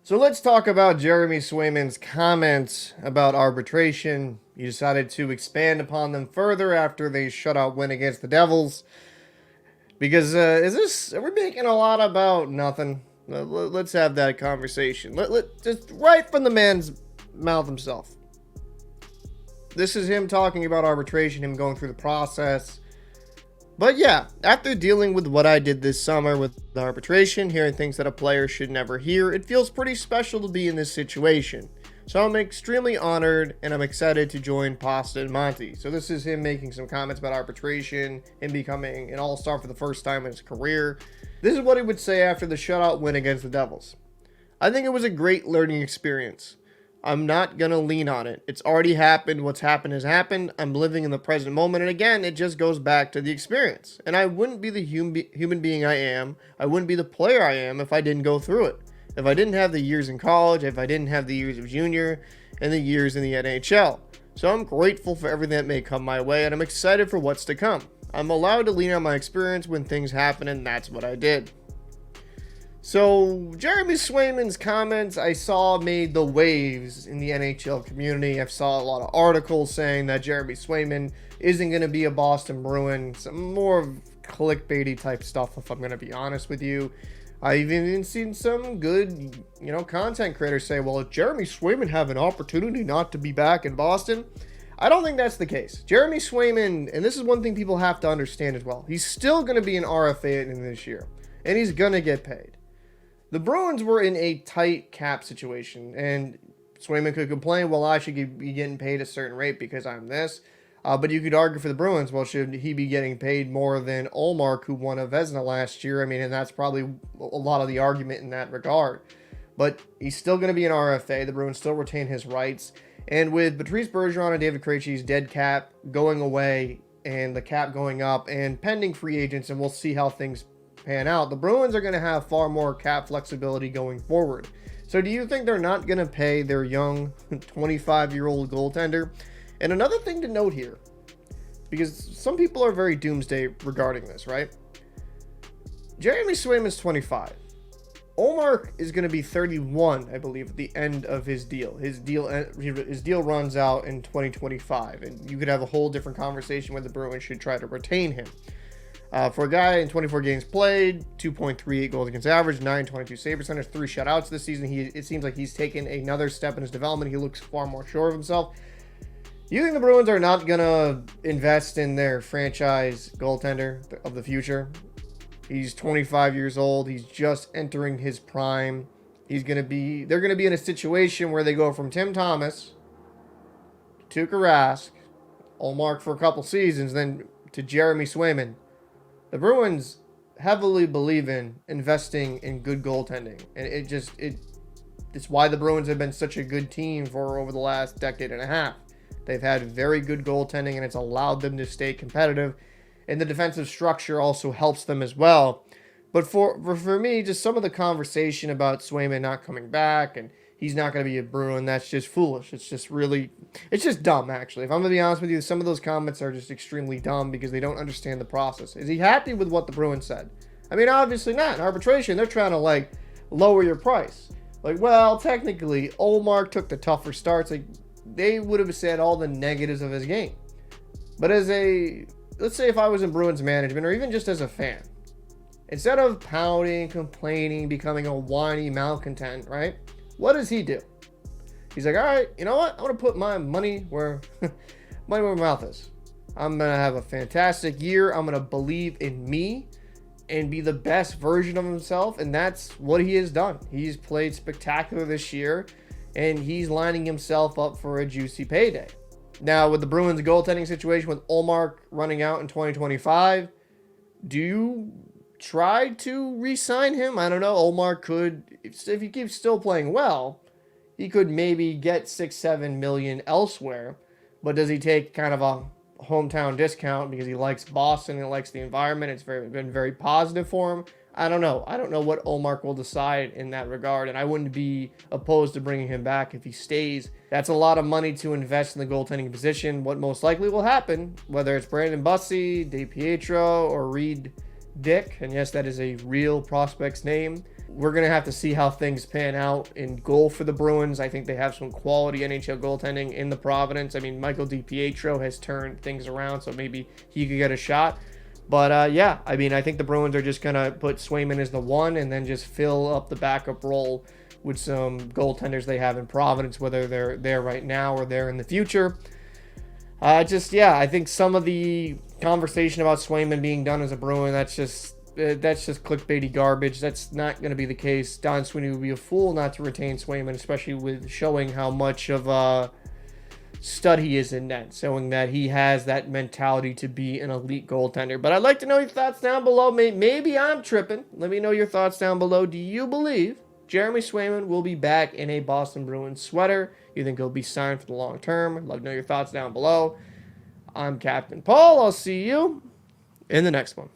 So let's talk about Jeremy Swayman's comments about arbitration. He decided to expand upon them further after the shutout win against the Devils. Because are we making a lot about nothing? Let's have that conversation. Just right from the man's mouth himself. This is him talking about arbitration, him going through the process. But yeah, after dealing with what I did this summer with the arbitration, hearing things that a player should never hear, it feels pretty special to be in this situation. So I'm extremely honored and I'm excited to join Pasta and Monty. So this is him making some comments about arbitration and becoming an all-star for the first time in his career. This is what he would say after the shutout win against the Devils. I think it was a great learning experience. I'm not going to lean on it. It's already happened. What's happened has happened. I'm living in the present moment. And again, it just goes back to the experience. And I wouldn't be the human being I am. I wouldn't be the player I am if I didn't go through it. If I didn't have the years in college, if I didn't have the years of junior and the years in the NHL. So I'm grateful for everything that may come my way. And I'm excited for what's to come. I'm allowed to lean on my experience when things happen. And that's what I did. So, Jeremy Swayman's comments I saw made the waves in the NHL community. I saw a lot of articles saying that Jeremy Swayman isn't going to be a Boston Bruin. Some more clickbaity type stuff, if I'm going to be honest with you. I've even seen some good, content creators say, well, if Jeremy Swayman have an opportunity not to be back in Boston, I don't think that's the case. Jeremy Swayman, and this is one thing people have to understand as well, he's still going to be an RFA in this year, and he's going to get paid. The Bruins were in a tight cap situation, and Swayman could complain, well, I should be getting paid a certain rate because I'm this. But you could argue for the Bruins, well, should he be getting paid more than Ullmark, who won a Vezina last year? I mean, and that's probably a lot of the argument in that regard. But he's still going to be an RFA. The Bruins still retain his rights. And with Patrice Bergeron and David Krejci's dead cap going away and the cap going up and pending free agents, and we'll see how things pan out, the Bruins are going to have far more cap flexibility going forward. So do you think they're not going to pay their young 25-year-old goaltender? And another thing to note here, because some people are very doomsday regarding this, right? Jeremy Swayman's 25. Ullmark is going to be 31, I believe, at the end of his deal. His deal runs out in 2025, and you could have a whole different conversation where the Bruins should try to retain him. For a guy in 24 games played, 2.38 goals against average, 9.22 save percentage, 3 shutouts this season. It seems like he's taken another step in his development. He looks far more sure of himself. You think the Bruins are not going to invest in their franchise goaltender of the future? He's 25 years old. He's just entering his prime. They're going to be in a situation where they go from Tim Thomas to Tuukka Rask, Ullmark for a couple seasons, then to Jeremy Swayman. The Bruins heavily believe in investing in good goaltending, and it's why the Bruins have been such a good team for over the last decade and a half. They've had very good goaltending, and it's allowed them to stay competitive, and the defensive structure also helps them as well. But for me, just some of the conversation about Swayman not coming back and he's not going to be a Bruin, that's just foolish. It's just dumb, actually. If I'm going to be honest with you, some of those comments are just extremely dumb because they don't understand the process. Is he happy with what the Bruins said? I mean, obviously not. In arbitration, they're trying to, lower your price. Well, technically, Ullmark took the tougher starts. They would have said all the negatives of his game. But let's say if I was in Bruins management or even just as a fan, instead of pounding, complaining, becoming a whiny malcontent, right? What does he do? He's like, all right, you know what? I'm going to put my money where my mouth is. I'm going to have a fantastic year. I'm going to believe in me and be the best version of himself. And that's what he has done. He's played spectacular this year, and he's lining himself up for a juicy payday. Now, with the Bruins goaltending situation with Ullmark running out in 2025, do you try to re-sign him? I don't know. Ullmark could, if he keeps still playing well, he could maybe get $6-7 million elsewhere. But does he take kind of a hometown discount because he likes Boston and likes the environment? It's been very positive for him. I don't know. I don't know what Ullmark will decide in that regard, and I wouldn't be opposed to bringing him back if he stays. That's a lot of money to invest in the goaltending position. What most likely will happen, whether it's Brandon Bussi, DiPietro, or Reed Dick, and yes, that is a real prospect's name, we're going to have to see how things pan out in goal for the Bruins. I think they have some quality NHL goaltending in the Providence. I mean, Michael DiPietro has turned things around, so maybe he could get a shot. But, yeah, I mean, I think the Bruins are just going to put Swayman as the one and then just fill up the backup role with some goaltenders they have in Providence, whether they're there right now or they're in the future. I think some of the conversation about Swayman being done as a Bruin, that's just clickbaity garbage. That's not going to be the case. Don Sweeney would be a fool not to retain Swayman, especially with showing how much of a stud he is in net, showing that he has that mentality to be an elite goaltender. But I'd like to know your thoughts down below. Maybe I'm tripping. Let me know your thoughts down below. Do you believe Jeremy Swayman will be back in a Boston Bruins sweater? You think he'll be signed for the long term? I'd love to know your thoughts down below. I'm Captain Paul. I'll see you in the next one.